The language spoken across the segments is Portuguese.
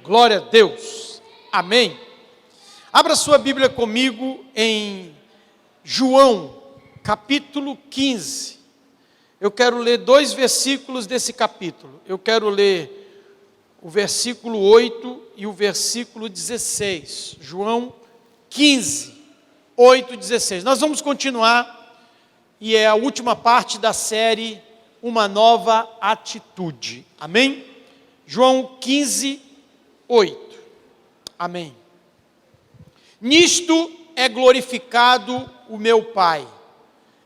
Glória a Deus. Amém. Abra sua Bíblia comigo em João, capítulo 15. Eu quero ler 2 versículos desse capítulo. Eu quero ler o versículo 8 e o versículo 16. João 15, 8 e 16. Nós vamos continuar, e é a última parte da série Uma Nova Atitude. Amém? João 15, 8. Amém. Nisto é glorificado o meu Pai,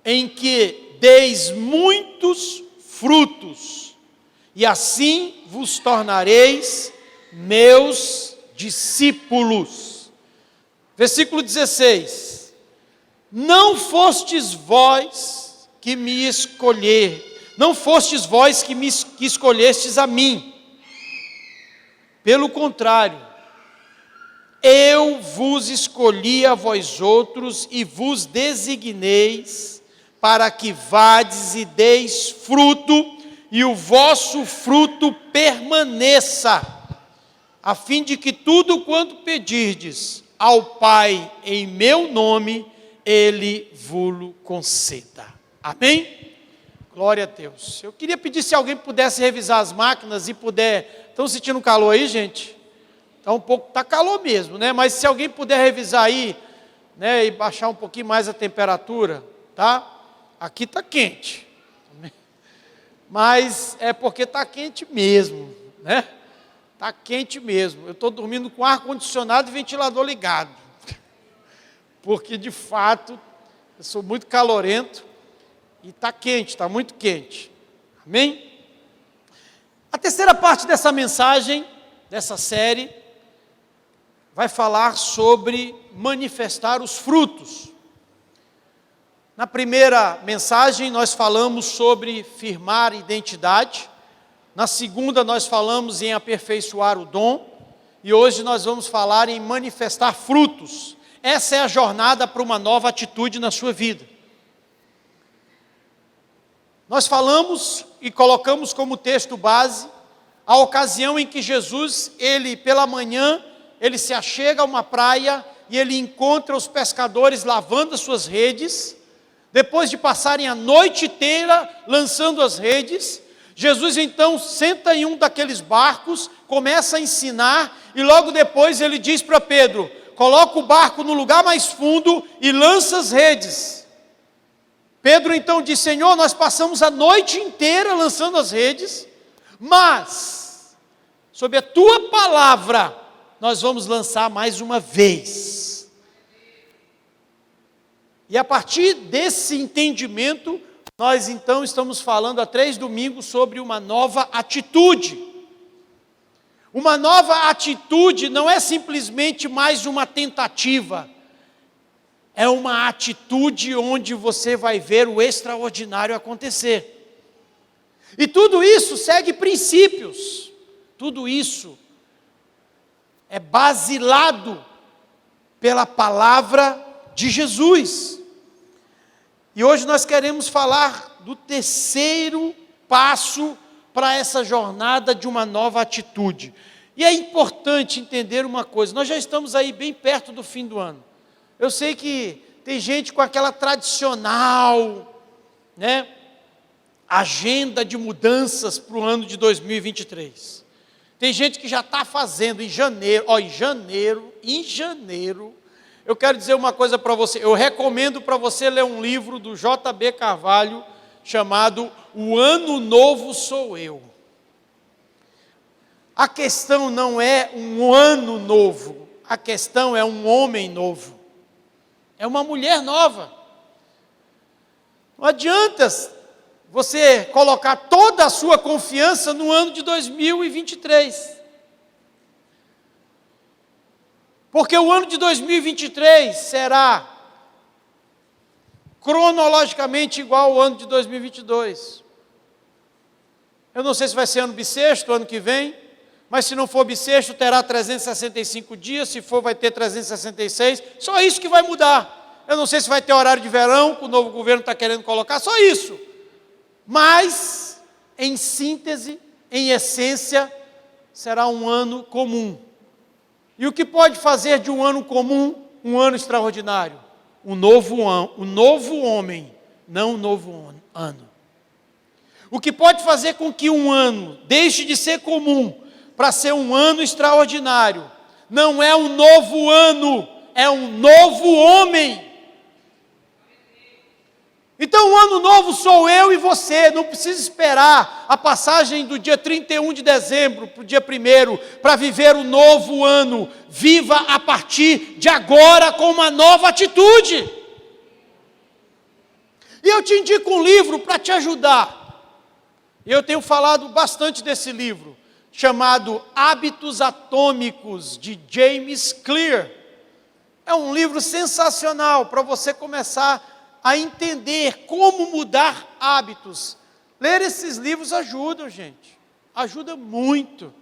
em que deis muitos frutos, e assim vos tornareis meus discípulos. Versículo 16. Não fostes vós que me não fostes vós que escolhestes a mim. Pelo contrário, eu vos escolhi a vós outros e vos designeis para que vades e deis fruto, e o vosso fruto permaneça, a fim de que tudo quanto pedirdes ao Pai em meu nome, Ele vos conceda. Amém? Glória a Deus. Eu queria pedir se alguém pudesse revisar as máquinas e puder... Estão sentindo calor aí, gente? Tá calor mesmo, né? Mas se alguém puder revisar aí, né, e baixar um pouquinho mais a temperatura, tá? Aqui tá quente. Mas é porque tá quente mesmo, né? Tá quente mesmo. Eu estou dormindo com ar-condicionado e ventilador ligado. Porque, de fato, eu sou muito calorento e tá quente, tá muito quente. Amém? A terceira parte dessa mensagem, dessa série, vai falar sobre manifestar os frutos. Na primeira mensagem, nós falamos sobre firmar identidade. Na segunda, nós falamos em aperfeiçoar o dom. E hoje nós vamos falar em manifestar frutos. Essa é a jornada para uma nova atitude na sua vida. Nós falamos e colocamos como texto base a ocasião em que Jesus, pela manhã, ele se achega a uma praia e ele encontra os pescadores lavando as suas redes. Depois de passarem a noite inteira lançando as redes, Jesus então senta em um daqueles barcos, começa a ensinar e logo depois ele diz para Pedro: coloca o barco no lugar mais fundo e lança as redes. Pedro então diz: Senhor, nós passamos a noite inteira lançando as redes, mas sob a tua palavra nós vamos lançar mais uma vez. E a partir desse entendimento, nós então estamos falando há 3 domingos sobre uma nova atitude. Uma nova atitude não é simplesmente mais uma tentativa, é uma atitude onde você vai ver o extraordinário acontecer. E tudo isso segue princípios, tudo isso é basilado pela palavra de Jesus. E hoje nós queremos falar do terceiro passo para essa jornada de uma nova atitude. E é importante entender uma coisa: nós já estamos aí bem perto do fim do ano. Eu sei que tem gente com aquela tradicional, né, agenda de mudanças para o ano de 2023. Tem gente que já está fazendo em janeiro, em janeiro, eu quero dizer uma coisa para você, eu recomendo para você ler um livro do J.B. Carvalho, chamado O Ano Novo Sou Eu. A questão não é um ano novo, a questão é um homem novo, é uma mulher nova. Não adianta você colocar toda a sua confiança no ano de 2023. Porque o ano de 2023 será cronologicamente igual ao ano de 2022. Eu não sei se vai ser ano bissexto, ano que vem, mas se não for bissexto, terá 365 dias, se for, vai ter 366, só isso que vai mudar. Eu não sei se vai ter horário de verão, que o novo governo está querendo colocar, só isso. Mas, em síntese, em essência, será um ano comum. E o que pode fazer de um ano comum um ano extraordinário? Um novo homem, não um novo ano. O que pode fazer com que um ano deixe de ser comum para ser um ano extraordinário? Não é um novo ano, é um novo homem. Então o ano novo sou eu e você, não precisa esperar a passagem do dia 31 de dezembro para o dia 1º, para viver o novo ano. Viva a partir de agora com uma nova atitude. E eu te indico um livro para te ajudar. Eu tenho falado bastante desse livro, chamado Hábitos Atômicos, de James Clear. É um livro sensacional para você começar a entender como mudar hábitos. Ler esses livros ajuda, gente. Ajuda muito.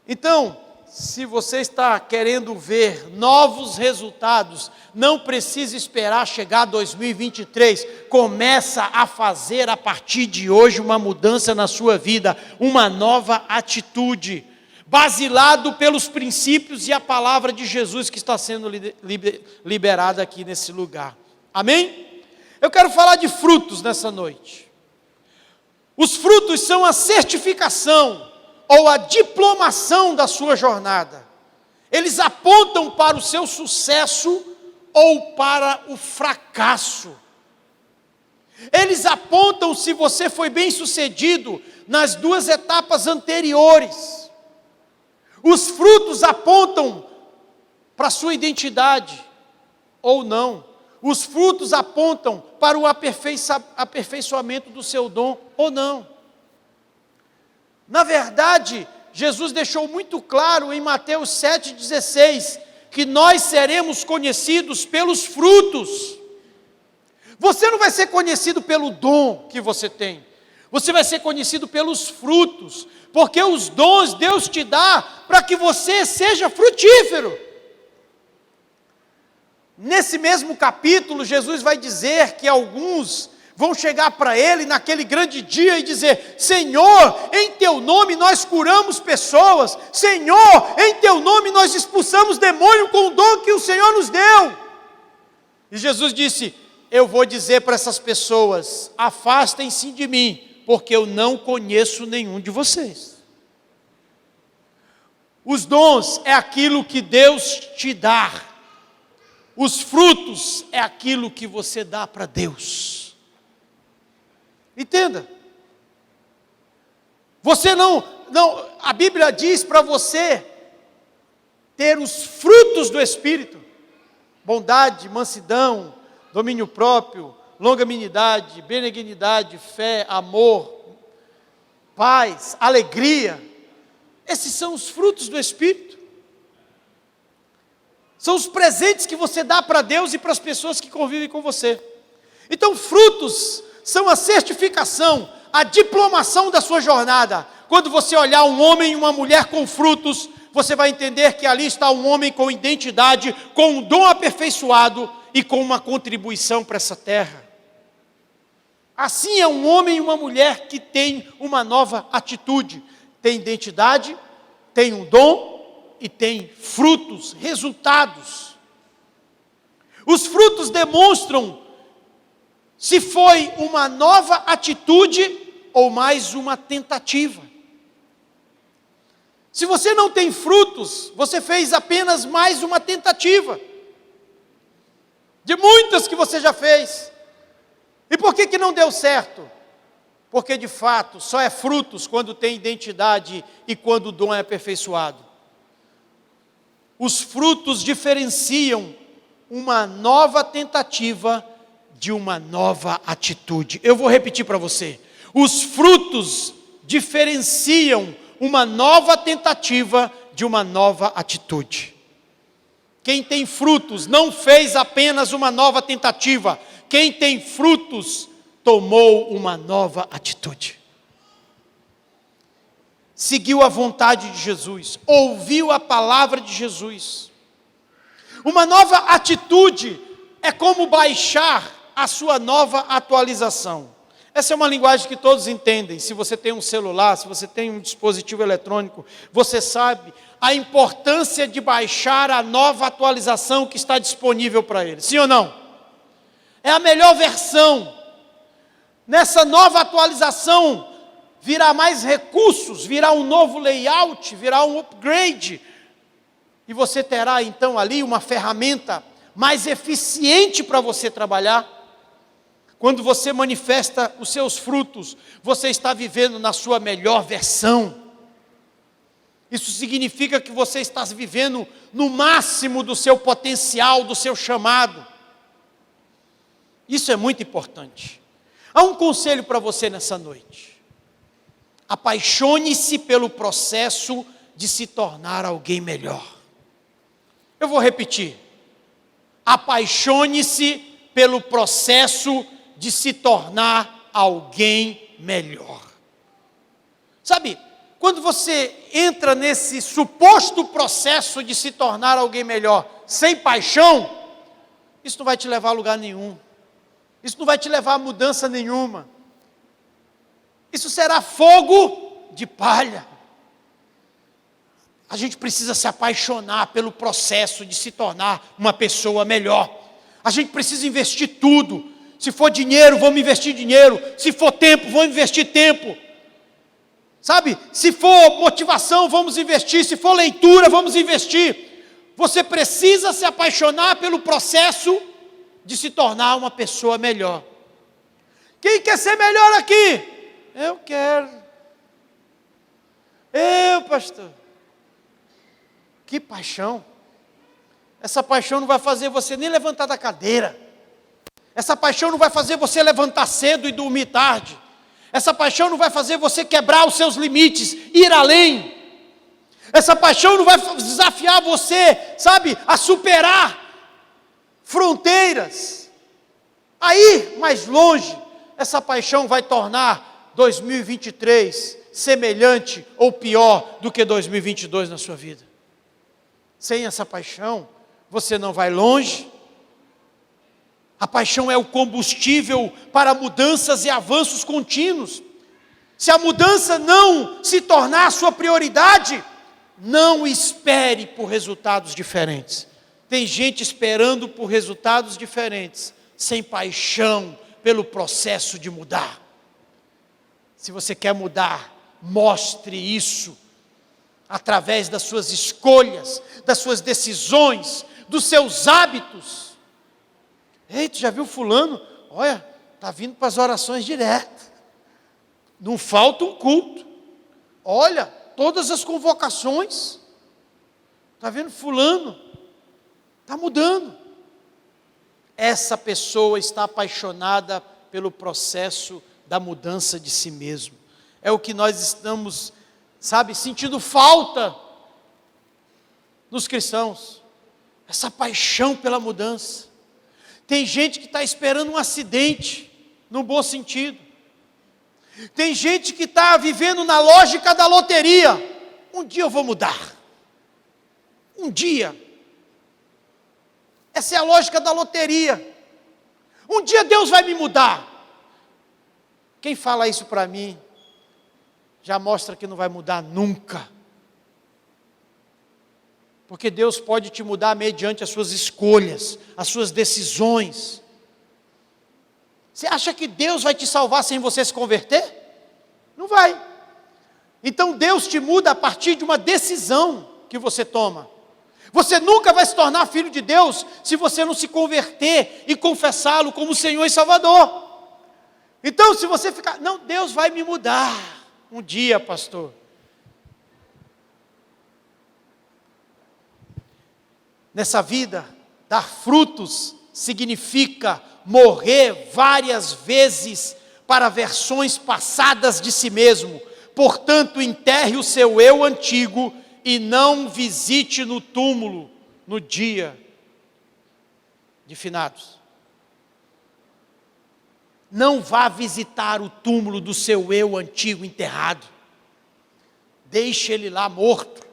Então, se você está querendo ver novos resultados, não precisa esperar chegar 2023. Começa a fazer a partir de hoje uma mudança na sua vida, uma nova atitude, basilado pelos princípios e a palavra de Jesus que está sendo liberada aqui nesse lugar. Amém? Eu quero falar de frutos nessa noite. Os frutos são a certificação ou a diplomação da sua jornada. Eles apontam para o seu sucesso ou para o fracasso. Eles apontam se você foi bem-sucedido nas 2 etapas anteriores. Os frutos apontam para a sua identidade ou não. Os frutos apontam para o aperfeiçoamento do seu dom ou não. Na verdade, Jesus deixou muito claro em Mateus 7,16, que nós seremos conhecidos pelos frutos. Você não vai ser conhecido pelo dom que você tem, você vai ser conhecido pelos frutos, porque os dons Deus te dá para que você seja frutífero. Nesse mesmo capítulo, Jesus vai dizer que alguns vão chegar para Ele naquele grande dia e dizer: Senhor, em Teu nome nós curamos pessoas, Senhor, em Teu nome nós expulsamos demônio com o dom que o Senhor nos deu. E Jesus disse: eu vou dizer para essas pessoas: afastem-se de mim, porque eu não conheço nenhum de vocês. Os dons é aquilo que Deus te dá. Os frutos é aquilo que você dá para Deus. Entenda. Você a Bíblia diz para você ter os frutos do Espírito: bondade, mansidão, domínio próprio, longanimidade, benignidade, fé, amor, paz, alegria. Esses são os frutos do Espírito. São os presentes que você dá para Deus e para as pessoas que convivem com você. Então, frutos são a certificação, a diplomação da sua jornada. Quando você olhar um homem e uma mulher com frutos, você vai entender que ali está um homem com identidade, com um dom aperfeiçoado e com uma contribuição para essa terra. Assim é um homem e uma mulher que tem uma nova atitude. Tem identidade, tem um dom e tem frutos, resultados. Os frutos demonstram se foi uma nova atitude ou mais uma tentativa. Se você não tem frutos, você fez apenas mais uma tentativa, de muitas que você já fez. E por que não deu certo? Porque de fato só é frutos quando tem identidade e quando o dom é aperfeiçoado. Os frutos diferenciam uma nova tentativa de uma nova atitude. Eu vou repetir para você. Os frutos diferenciam uma nova tentativa de uma nova atitude. Quem tem frutos não fez apenas uma nova tentativa. Quem tem frutos tomou uma nova atitude. Seguiu a vontade de Jesus, ouviu a palavra de Jesus. Uma nova atitude é como baixar a sua nova atualização. Essa é uma linguagem que todos entendem. Se você tem um celular, se você tem um dispositivo eletrônico, você sabe a importância de baixar a nova atualização que está disponível para ele. Sim ou não? É a melhor versão. Nessa nova atualização, virá mais recursos, virá um novo layout, virá um upgrade. E você terá então ali uma ferramenta mais eficiente para você trabalhar. Quando você manifesta os seus frutos, você está vivendo na sua melhor versão. Isso significa que você está vivendo no máximo do seu potencial, do seu chamado. Isso é muito importante. Há um conselho para você nessa noite. Apaixone-se pelo processo de se tornar alguém melhor. Eu vou repetir. Apaixone-se pelo processo de se tornar alguém melhor. Sabe, quando você entra nesse suposto processo de se tornar alguém melhor, sem paixão, isso não vai te levar a lugar nenhum. Isso não vai te levar a mudança nenhuma. Isso será fogo de palha. A gente precisa se apaixonar pelo processo de se tornar uma pessoa melhor. A gente precisa investir tudo. Se for dinheiro, vamos investir dinheiro. Se for tempo, vamos investir tempo. Sabe? Se for motivação, vamos investir. Se for leitura, vamos investir. Você precisa se apaixonar pelo processo de se tornar uma pessoa melhor. Quem quer ser melhor aqui? Eu quero. Pastor. Que paixão. Essa paixão não vai fazer você nem levantar da cadeira. Essa paixão não vai fazer você levantar cedo e dormir tarde. Essa paixão não vai fazer você quebrar os seus limites, ir além. Essa paixão não vai desafiar você, sabe, a superar fronteiras. A ir mais longe. Essa paixão vai tornar 2023 semelhante ou pior do que 2022 na sua vida. Sem essa paixão, você não vai longe. A paixão é o combustível para mudanças e avanços contínuos. Se a mudança não se tornar sua prioridade, não espere por resultados diferentes. Tem gente esperando por resultados diferentes, sem paixão pelo processo de mudar. Se você quer mudar, mostre isso através das suas escolhas, das suas decisões, dos seus hábitos. Ei, tu já viu fulano? Olha, está vindo para as orações direto. Não falta um culto. Olha, todas as convocações. Está vendo fulano? Está mudando. Essa pessoa está apaixonada pelo processo da mudança de si mesmo. É o que nós estamos, sentindo falta nos cristãos. Essa paixão pela mudança. Tem gente que está esperando um acidente, no bom sentido. Tem gente que está vivendo na lógica da loteria. Um dia eu vou mudar. Um dia. Essa é a lógica da loteria. Um dia Deus vai me mudar. Quem fala isso para mim, já mostra que não vai mudar nunca. Porque Deus pode te mudar mediante as suas escolhas, as suas decisões. Você acha que Deus vai te salvar sem você se converter? Não vai. Então Deus te muda a partir de uma decisão que você toma. Você nunca vai se tornar filho de Deus se você não se converter e confessá-lo como Senhor e Salvador. Então se você ficar, não, Deus vai me mudar um dia, pastor. Nessa vida, dar frutos significa morrer várias vezes para versões passadas de si mesmo. Portanto, enterre o seu eu antigo e não visite no túmulo no dia de finados. Não vá visitar o túmulo do seu eu antigo enterrado. Deixe ele lá morto.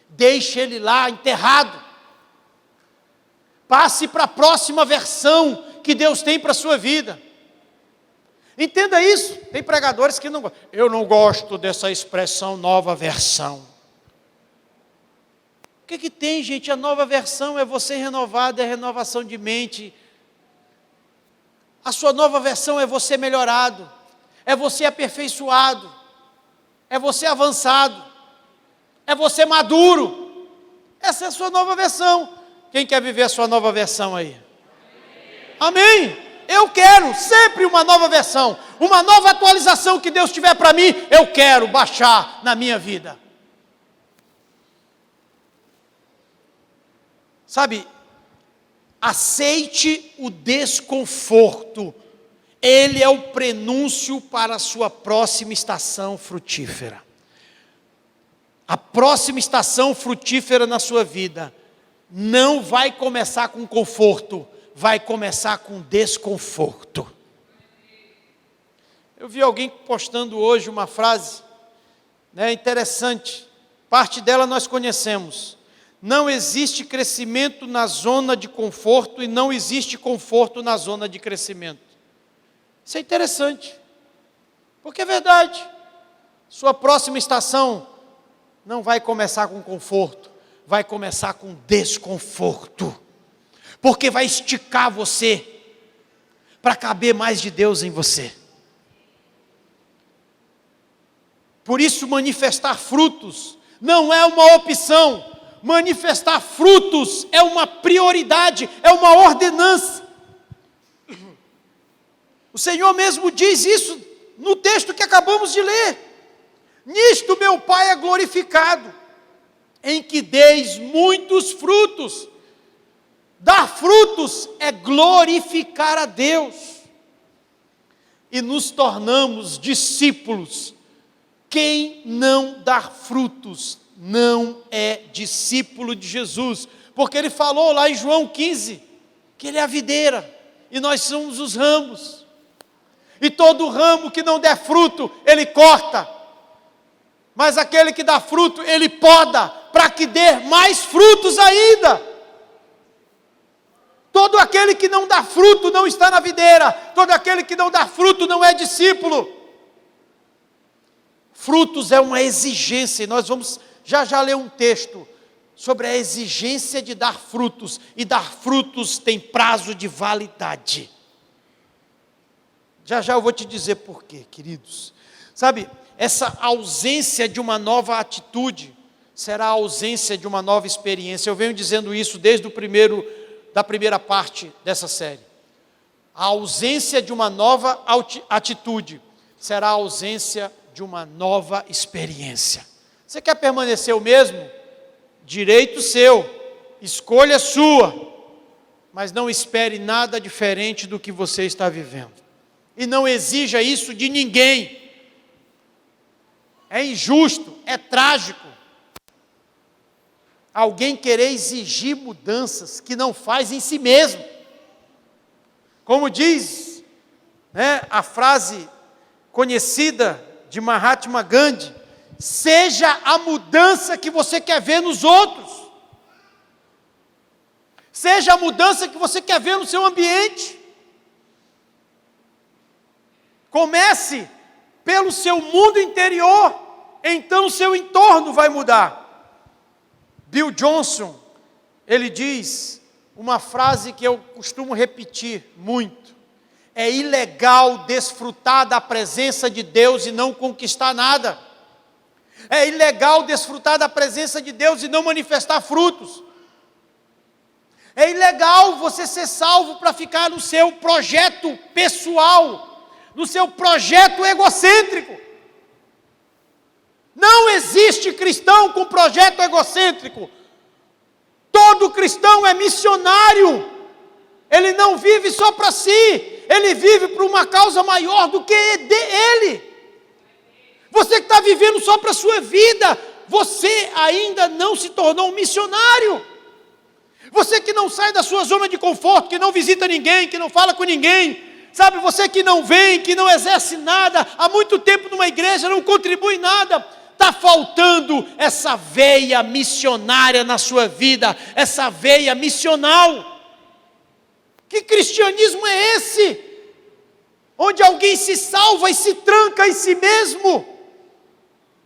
Deixe ele lá enterrado. Passe para a próxima versão que Deus tem para a sua vida. Entenda isso. Tem pregadores que não gostam. Eu não gosto dessa expressão nova versão. O que tem, gente? A nova versão é você renovado, é renovação de mente. A sua nova versão é você melhorado, é você aperfeiçoado, é você avançado, é você maduro. Essa é a sua nova versão. Quem quer viver a sua nova versão aí? Amém? Eu quero sempre uma nova versão, uma nova atualização que Deus tiver para mim, eu quero baixar na minha vida. Sabe, aceite o desconforto, ele é o prenúncio para a sua próxima estação frutífera. A próxima estação frutífera na sua vida não vai começar com conforto, vai começar com desconforto. Eu vi alguém postando hoje uma frase, interessante, parte dela nós conhecemos. Não existe crescimento na zona de conforto e não existe conforto na zona de crescimento. Isso é interessante, porque é verdade. Sua próxima estação não vai começar com conforto, vai começar com desconforto, porque vai esticar você, para caber mais de Deus em você. Por isso manifestar frutos não é uma opção, manifestar frutos é uma prioridade, é uma ordenança. O Senhor mesmo diz isso no texto que acabamos de ler. Nisto meu Pai é glorificado, em que deis muitos frutos. Dar frutos é glorificar a Deus. E nos tornamos discípulos. Quem não dar frutos não é discípulo de Jesus, porque ele falou lá em João 15, que ele é a videira, e nós somos os ramos, e todo ramo que não der fruto, ele corta, mas aquele que dá fruto, ele poda, para que dê mais frutos ainda. Todo aquele que não dá fruto não está na videira, todo aquele que não dá fruto não é discípulo. Frutos é uma exigência, e nós vamos já ler um texto sobre a exigência de dar frutos, e dar frutos tem prazo de validade. Já eu vou te dizer por quê, queridos. Sabe, essa ausência de uma nova atitude será a ausência de uma nova experiência. Eu venho dizendo isso desde da primeira parte dessa série. A ausência de uma nova atitude será a ausência de uma nova experiência. Você quer permanecer o mesmo? Direito seu, escolha sua, mas não espere nada diferente do que você está vivendo. E não exija isso de ninguém. É injusto, é trágico alguém querer exigir mudanças que não faz em si mesmo. Como diz a frase conhecida de Mahatma Gandhi, seja a mudança que você quer ver nos outros. Seja a mudança que você quer ver no seu ambiente. Comece pelo seu mundo interior, então o seu entorno vai mudar. Bill Johnson, ele diz uma frase que eu costumo repetir muito: é ilegal desfrutar da presença de Deus e não conquistar nada. É ilegal desfrutar da presença de Deus e não manifestar frutos. É ilegal você ser salvo para ficar no seu projeto pessoal, no seu projeto egocêntrico. Não existe cristão com projeto egocêntrico. Todo cristão é missionário. Ele não vive só para si, ele vive por uma causa maior do que ele. Você que está vivendo só para a sua vida, você ainda não se tornou um missionário. Você que não sai da sua zona de conforto, que não visita ninguém, que não fala com ninguém, sabe, você que não vem, que não exerce nada, há muito tempo numa igreja, não contribui nada, está faltando essa veia missionária na sua vida, essa veia missional. Que cristianismo é esse? onde alguém se salva e se tranca em si mesmo.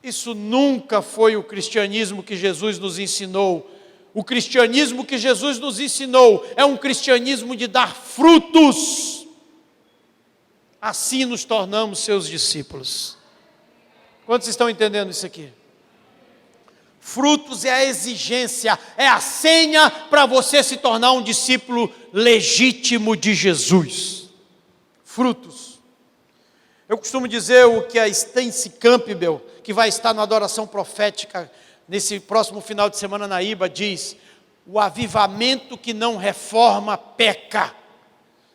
Isso nunca foi o cristianismo que Jesus nos ensinou. O cristianismo que Jesus nos ensinou é um cristianismo de dar frutos. Assim nos tornamos seus discípulos. Quantos estão entendendo isso aqui? Frutos é a exigência, é a senha para você se tornar um discípulo legítimo de Jesus. Frutos. Eu costumo dizer o que a Stacey Campbell, que vai estar na adoração profética nesse próximo final de semana na IBA, diz: o avivamento que não reforma peca.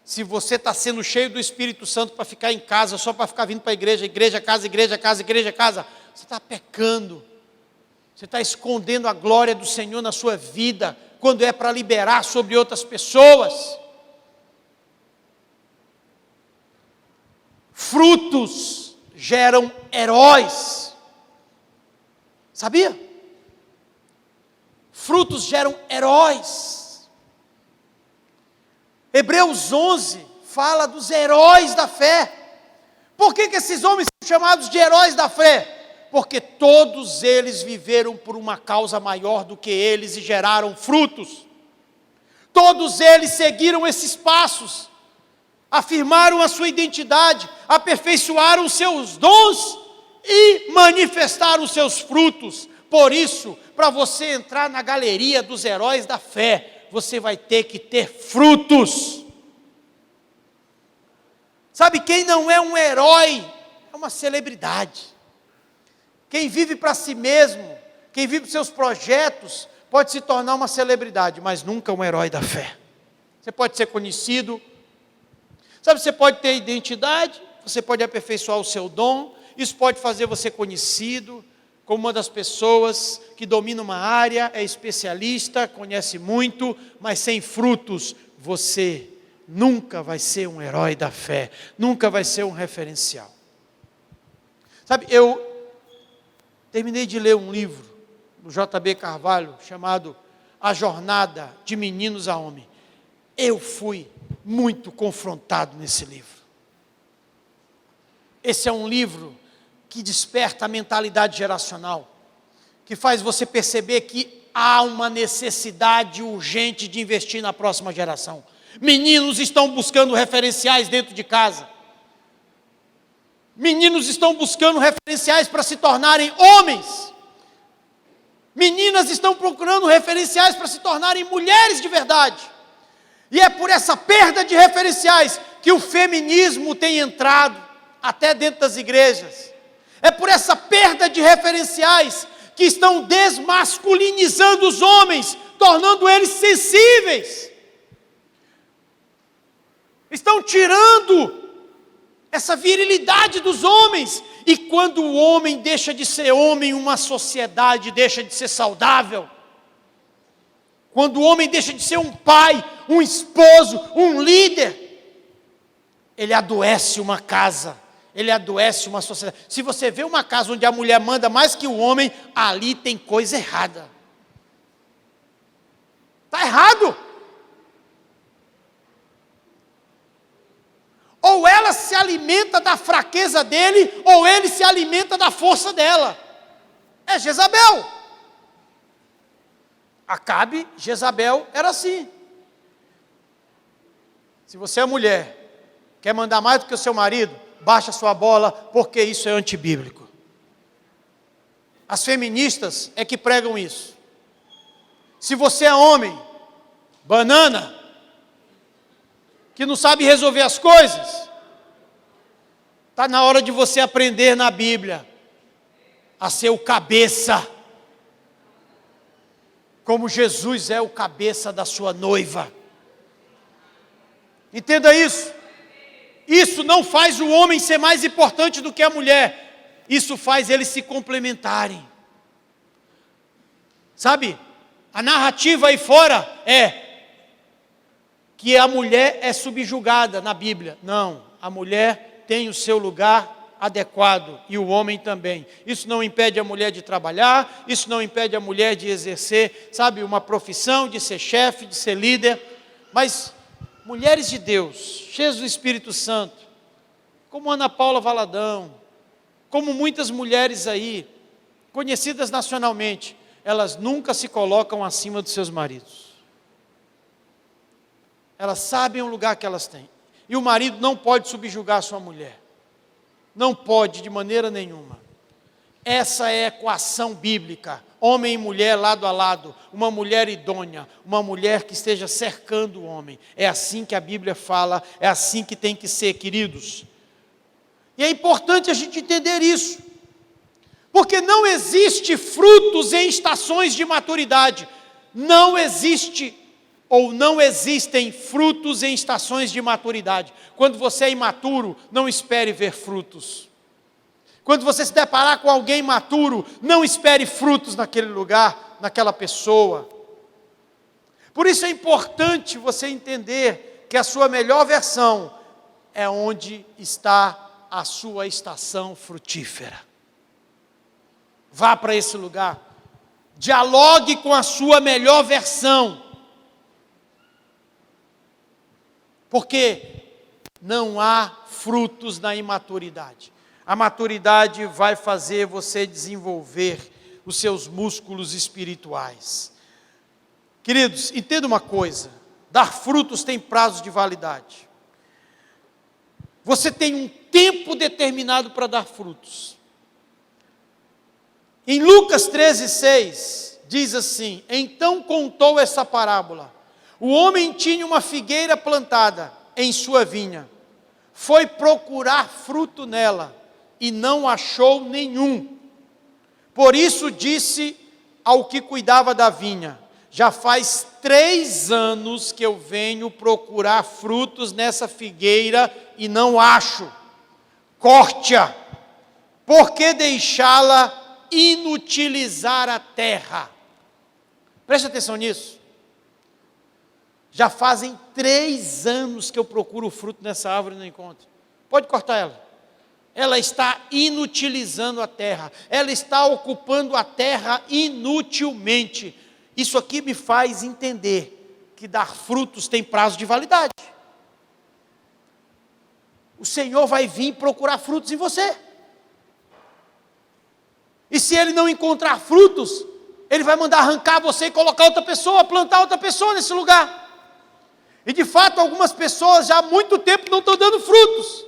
Se você está sendo cheio do Espírito Santo para ficar em casa, só para ficar vindo para a igreja, igreja, casa, igreja, casa, igreja, casa, você está pecando. Você está escondendo a glória do Senhor na sua vida, quando é para liberar sobre outras pessoas. Frutos geram heróis. Sabia? Frutos geram heróis. Hebreus 11 fala dos heróis da fé. Por que esses homens são chamados de heróis da fé? Porque todos eles viveram por uma causa maior do que eles e geraram frutos. Todos eles seguiram esses passos, afirmaram a sua identidade, aperfeiçoaram os seus dons e manifestaram os seus frutos. Por isso, para você entrar na galeria dos heróis da fé, você vai ter que ter frutos. Sabe, quem não é um herói, é uma celebridade. Quem vive para si mesmo, quem vive para seus projetos, pode se tornar uma celebridade, mas nunca um herói da fé. Você pode ser conhecido, sabe, você pode ter identidade, você pode aperfeiçoar o seu dom, isso pode fazer você conhecido, como uma das pessoas que domina uma área, é especialista, conhece muito, mas sem frutos, você nunca vai ser um herói da fé, nunca vai ser um referencial. Sabe, eu terminei de ler um livro do J.B. Carvalho, chamado A Jornada de Meninos a Homem. Eu fui muito confrontado nesse livro. Esse é um livro que desperta a mentalidade geracional, que faz você perceber que há uma necessidade urgente de investir na próxima geração. Meninos estão buscando referenciais dentro de casa. Meninos estão buscando referenciais para se tornarem homens. Meninas estão procurando referenciais para se tornarem mulheres de verdade. E é por essa perda de referenciais que o feminismo tem entrado até dentro das igrejas. É por essa perda de referenciais que estão desmasculinizando os homens, tornando eles sensíveis. Estão tirando essa virilidade dos homens. E quando o homem deixa de ser homem, uma sociedade deixa de ser saudável. Quando o homem deixa de ser um pai, um esposo, um líder, ele adoece uma casa, ele adoece uma sociedade. Se você vê uma casa onde a mulher manda mais que o homem, ali tem coisa errada. Está errado. Ou ela se alimenta da fraqueza dele, ou ele se alimenta da força dela. É Jezabel. Acabe, Jezabel era assim. Se você é mulher, quer mandar mais do que o seu marido, baixa sua bola, porque isso é antibíblico. As feministas é que pregam isso. Se você é homem, banana, que não sabe resolver as coisas, está na hora de você aprender na Bíblia a ser o cabeça, como Jesus é o cabeça da sua noiva. Entenda isso. Isso não faz o homem ser mais importante do que a mulher. Isso faz eles se complementarem. Sabe, a narrativa aí fora é que a mulher é subjugada na Bíblia. Não, a mulher tem o seu lugar adequado e o homem também. Isso não impede a mulher de trabalhar, isso não impede a mulher de exercer, sabe, uma profissão, de ser chefe, de ser líder. Mas mulheres de Deus, cheias do Espírito Santo, como Ana Paula Valadão, como muitas mulheres aí, conhecidas nacionalmente, elas nunca se colocam acima dos seus maridos. Elas sabem o lugar que elas têm. E o marido não pode subjugar a sua mulher. Não pode de maneira nenhuma. Essa é a equação bíblica. Homem e mulher lado a lado. Uma mulher idônea. Uma mulher que esteja cercando o homem. É assim que a Bíblia fala. É assim que tem que ser, queridos. E é importante a gente entender isso. Porque não existe frutos em estações de maturidade. Não existe ou não existem frutos em estações de maturidade. Quando você é imaturo, não espere ver frutos. Quando você se deparar com alguém maturo, não espere frutos naquele lugar, naquela pessoa. Por isso é importante você entender que a sua melhor versão é onde está a sua estação frutífera. Vá para esse lugar. Dialogue com a sua melhor versão. Porque não há frutos na imaturidade. A maturidade vai fazer você desenvolver os seus músculos espirituais. Queridos, entenda uma coisa: dar frutos tem prazo de validade. Você tem um tempo determinado para dar frutos. Em Lucas 13:6, diz assim: então contou essa parábola. O homem tinha uma figueira plantada em sua vinha. Foi procurar fruto nela e não achou nenhum. Por isso disse ao que cuidava da vinha: já faz 3 anos que eu venho procurar frutos nessa figueira e não acho. Corte-a, por que deixá-la inutilizar a terra? Preste atenção nisso. Já fazem 3 anos que eu procuro o fruto nessa árvore e não encontro. Pode cortar ela. Ela está inutilizando a terra. Ela está ocupando a terra inutilmente. Isso aqui me faz entender que dar frutos tem prazo de validade. O Senhor vai vir procurar frutos em você. E se Ele não encontrar frutos, Ele vai mandar arrancar você e colocar outra pessoa, plantar outra pessoa nesse lugar. E de fato, algumas pessoas já há muito tempo não estão dando frutos.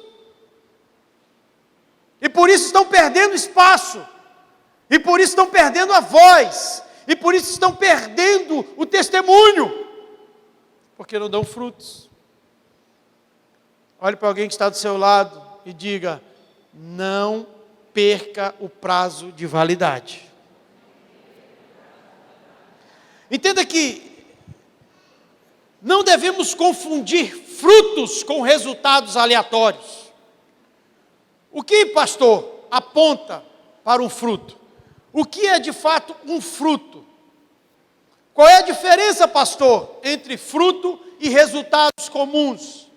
E por isso estão perdendo espaço. E por isso estão perdendo a voz. E por isso estão perdendo o testemunho. Porque não dão frutos. Olhe para alguém que está do seu lado e diga: não perca o prazo de validade. Entenda que não devemos confundir frutos com resultados aleatórios. O que, pastor, aponta para um fruto? O que é de fato um fruto? Qual é a diferença, pastor, entre fruto e resultados comuns?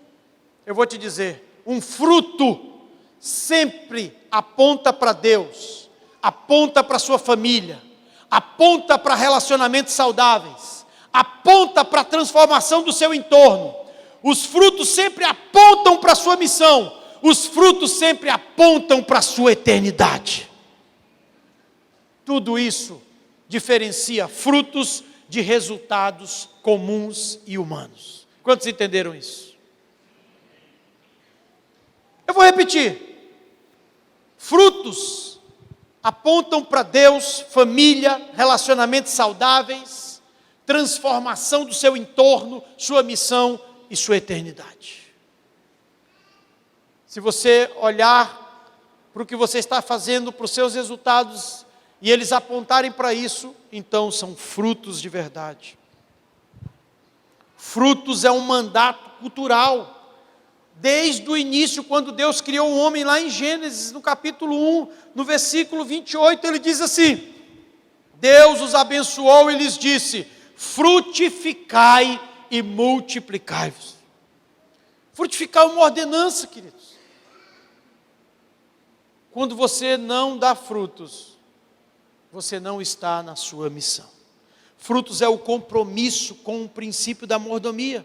Eu vou te dizer: um fruto sempre aponta para Deus, aponta para a sua família, aponta para relacionamentos saudáveis, aponta para a transformação do seu entorno. Os frutos sempre apontam para a sua missão. Os frutos sempre apontam para a sua eternidade. Tudo isso diferencia frutos de resultados comuns e humanos. Quantos entenderam isso? Eu vou repetir. Frutos apontam para Deus, família, relacionamentos saudáveis, transformação do seu entorno, sua missão e sua eternidade. Se você olhar para o que você está fazendo, para os seus resultados, e eles apontarem para isso, então são frutos de verdade. Frutos é um mandato cultural. Desde o início, quando Deus criou o homem lá em Gênesis, no capítulo 1, no versículo 28, ele diz assim: Deus os abençoou e lhes disse: frutificai e multiplicai-vos. Frutificar é uma ordenança, queridos. Quando você não dá frutos, você não está na sua missão. Frutos é o compromisso com o princípio da mordomia.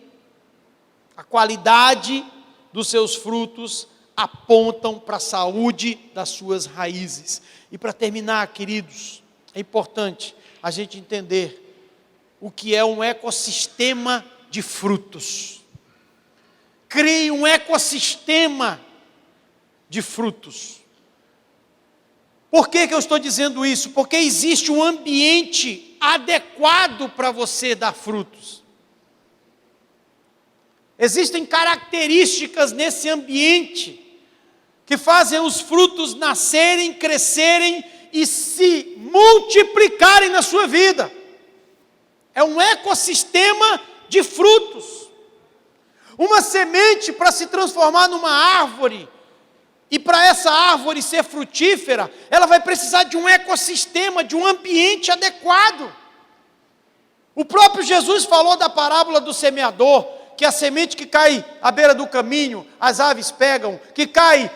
A qualidade dos seus frutos apontam para a saúde das suas raízes. E para terminar, queridos, é importante a gente entender o que é um ecossistema de frutos. Crie um ecossistema de frutos. Por que eu estou dizendo isso? Porque existe um ambiente adequado para você dar frutos. Existem características nesse ambiente que fazem os frutos nascerem, crescerem e se multiplicarem na sua vida. É um ecossistema de frutos. Uma semente, para se transformar numa árvore, e para essa árvore ser frutífera, ela vai precisar de um ecossistema, de um ambiente adequado. O próprio Jesus falou da parábola do semeador, que a semente que cai à beira do caminho, as aves pegam, que cai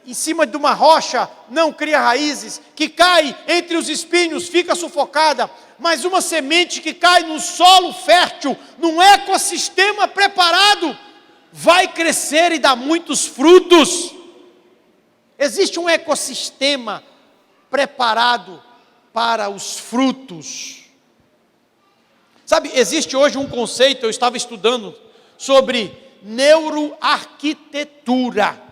em cima de uma rocha, não cria raízes, que cai entre os espinhos, fica sufocada, mas uma semente que cai num solo fértil, num ecossistema preparado, vai crescer e dar muitos frutos. Existe um ecossistema preparado para os frutos. Sabe, existe hoje um conceito, eu estava estudando, sobre neuroarquitetura.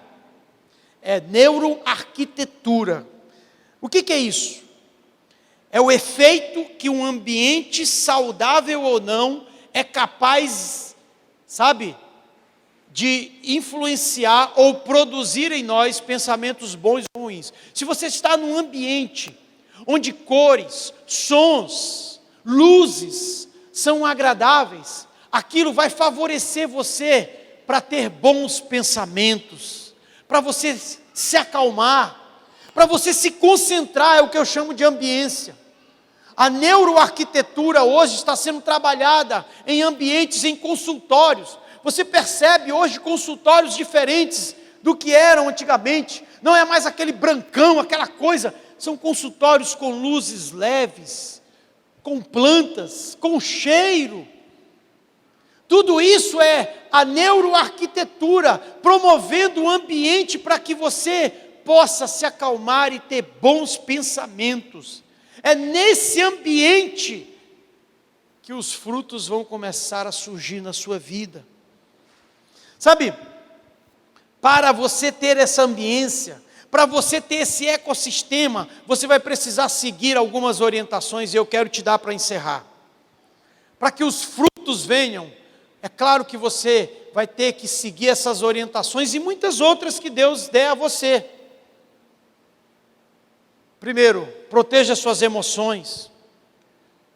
Neuroarquitetura. O que é isso? É o efeito que um ambiente, saudável ou não, é capaz, sabe, de influenciar ou produzir em nós pensamentos bons ou ruins. Se você está num ambiente onde cores, sons, luzes são agradáveis, aquilo vai favorecer você para ter bons pensamentos, para você se acalmar, para você se concentrar, é o que eu chamo de ambiência. A neuroarquitetura hoje está sendo trabalhada em ambientes, em consultórios. Você percebe hoje consultórios diferentes do que eram antigamente. Não é mais aquele brancão, aquela coisa. São consultórios com luzes leves, com plantas, com cheiro. Tudo isso é a neuroarquitetura, promovendo um ambiente para que você possa se acalmar e ter bons pensamentos. É nesse ambiente que os frutos vão começar a surgir na sua vida. Sabe, para você ter essa ambiência, para você ter esse ecossistema, você vai precisar seguir algumas orientações e eu quero te dar para encerrar. Para que os frutos venham, é claro que você vai ter que seguir essas orientações e muitas outras que Deus der a você. Primeiro, proteja suas emoções.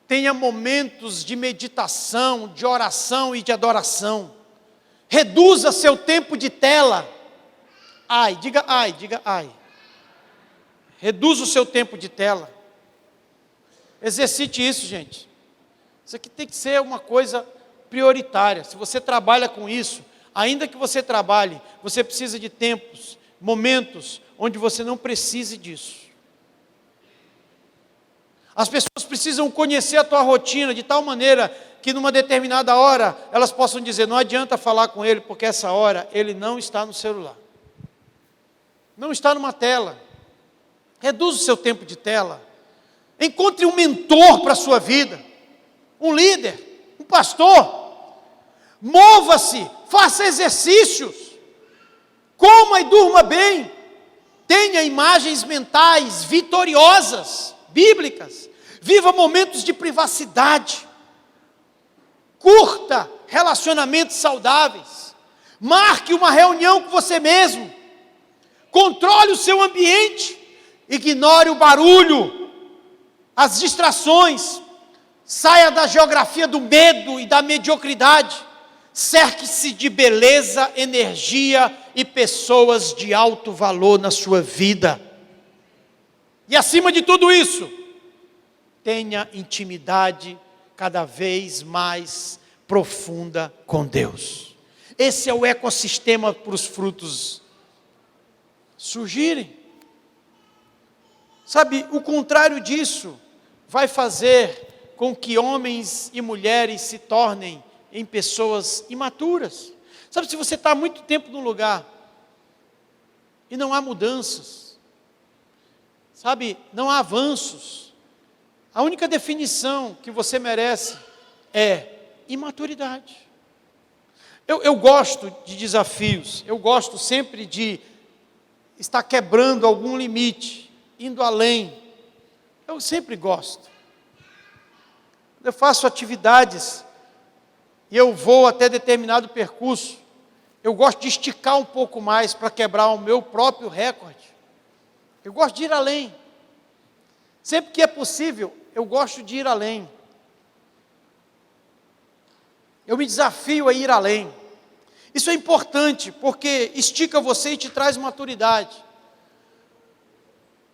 Tenha momentos de meditação, de oração e de adoração. Reduza seu tempo de tela. Diga ai. Reduza o seu tempo de tela. Exercite isso, gente. Isso aqui tem que ser uma coisa prioritária. Se você trabalha com isso, ainda que você trabalhe, você precisa de tempos, momentos, onde você não precise disso. As pessoas precisam conhecer a tua rotina de tal maneira que numa determinada hora elas possam dizer, não adianta falar com ele, porque essa hora ele não está no celular. Não está numa tela. Reduza o seu tempo de tela. Encontre um mentor para a sua vida. Um líder, um pastor. Mova-se, faça exercícios. Coma e durma bem. Tenha imagens mentais vitoriosas, bíblicas. Viva momentos de privacidade. Curta relacionamentos saudáveis. Marque uma reunião com você mesmo. Controle o seu ambiente. Ignore o barulho, as distrações. Saia da geografia do medo e da mediocridade. Cerque-se de beleza, energia e pessoas de alto valor na sua vida. E acima de tudo isso, tenha intimidade cada vez mais profunda com Deus. Esse é o ecossistema para os frutos surgirem. Sabe, o contrário disso vai fazer com que homens e mulheres se tornem em pessoas imaturas. Sabe, se você está há muito tempo num lugar e não há mudanças. Sabe, não há avanços. A única definição que você merece é imaturidade. Eu gosto de desafios, eu gosto sempre de estar quebrando algum limite, indo além. Eu sempre gosto. Eu faço atividades e eu vou até determinado percurso. Eu gosto de esticar um pouco mais para quebrar o meu próprio recorde. Eu gosto de ir além. Sempre que é possível, eu gosto de ir além. Eu me desafio a ir além. Isso é importante, porque estica você e te traz maturidade.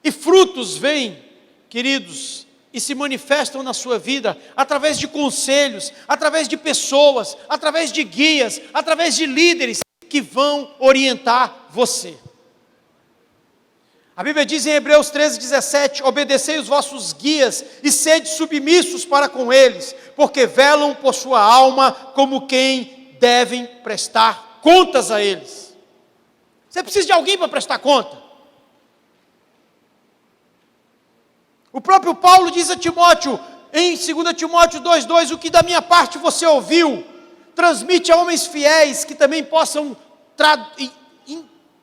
E frutos vêm, queridos, e se manifestam na sua vida através de conselhos, através de pessoas, através de guias, através de líderes que vão orientar você. A Bíblia diz em Hebreus 13:17: obedecei os vossos guias e sede submissos para com eles, porque velam por sua alma como quem devem prestar contas a eles. Você precisa de alguém para prestar conta? O próprio Paulo diz a Timóteo, em 2 Timóteo 2:2, o que da minha parte você ouviu, transmite a homens fiéis que também possam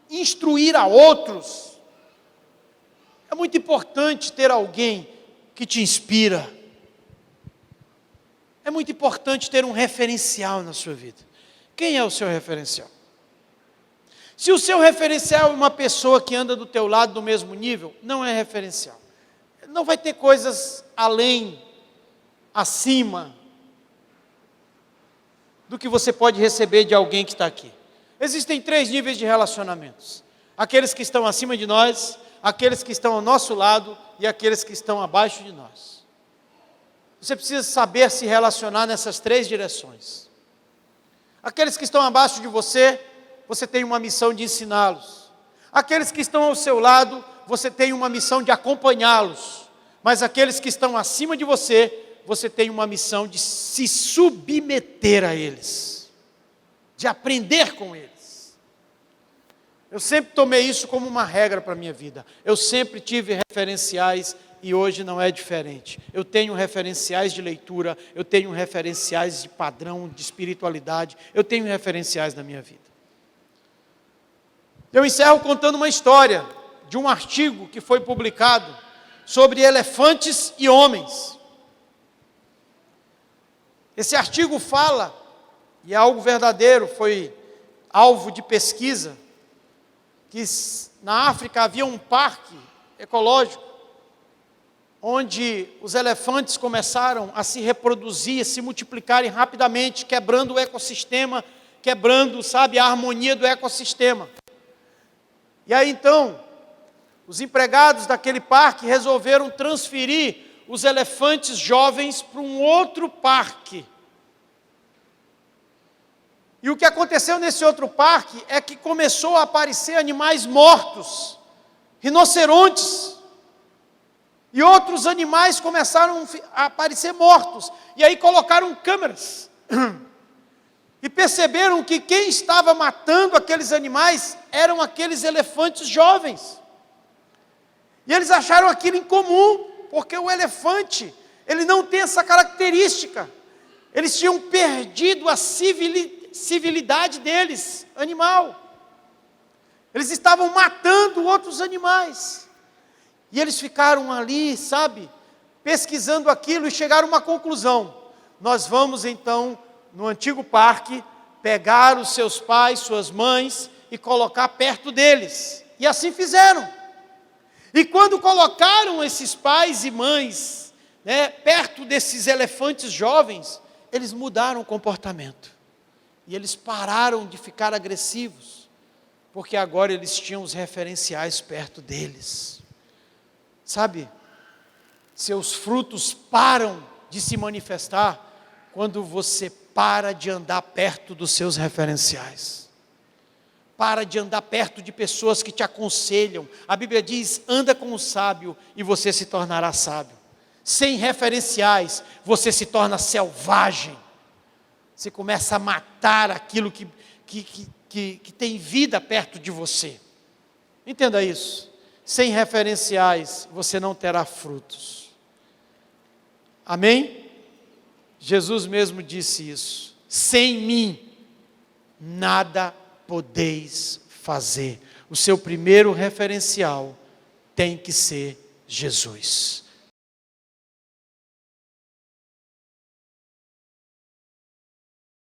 instruir a outros. É muito importante ter alguém que te inspira. É muito importante ter um referencial na sua vida. Quem é o seu referencial? Se o seu referencial é uma pessoa que anda do teu lado no mesmo nível, não é referencial. Não vai ter coisas além, acima do que você pode receber de alguém que está aqui. Existem 3 níveis de relacionamentos: aqueles que estão acima de nós, aqueles que estão ao nosso lado e aqueles que estão abaixo de nós. Você precisa saber se relacionar nessas 3 direções. Aqueles que estão abaixo de você, você tem uma missão de ensiná-los. Aqueles que estão ao seu lado, você tem uma missão de acompanhá-los. Mas aqueles que estão acima de você, você tem uma missão de se submeter a eles, de aprender com eles. Eu sempre tomei isso como uma regra para a minha vida. Eu sempre tive referenciais e hoje não é diferente. Eu tenho referenciais de leitura, eu tenho referenciais de padrão, de espiritualidade, eu tenho referenciais na minha vida. Eu encerro contando uma história de um artigo que foi publicado sobre elefantes e homens. Esse artigo fala, e é algo verdadeiro, foi alvo de pesquisa, que na África havia um parque ecológico, onde os elefantes começaram a se reproduzir, a se multiplicarem rapidamente, quebrando o ecossistema, quebrando, a harmonia do ecossistema. E aí então, os empregados daquele parque resolveram transferir os elefantes jovens para um outro parque. E o que aconteceu nesse outro parque é que começou a aparecer animais mortos, rinocerontes, e outros animais começaram a aparecer mortos. E aí colocaram câmeras. E perceberam que quem estava matando aqueles animais eram aqueles elefantes jovens. E eles acharam aquilo incomum, porque o elefante, ele não tem essa característica. Eles tinham perdido a civilidade deles, animal. Eles estavam matando outros animais. E eles ficaram ali, pesquisando aquilo e chegaram a uma conclusão. Nós vamos então, no antigo parque, pegar os seus pais, suas mães e colocar perto deles. E assim fizeram. E quando colocaram esses pais e mães, perto desses elefantes jovens, eles mudaram o comportamento. E eles pararam de ficar agressivos, porque agora eles tinham os referenciais perto deles. Seus frutos param de se manifestar quando você para de andar perto dos seus referenciais. Para de andar perto de pessoas que te aconselham. A Bíblia diz, anda com o sábio e você se tornará sábio. Sem referenciais, você se torna selvagem. Você começa a matar aquilo que tem vida perto de você. Entenda isso. Sem referenciais, você não terá frutos. Amém? Jesus mesmo disse isso. Sem mim, nada podeis fazer. O seu primeiro referencial tem que ser Jesus.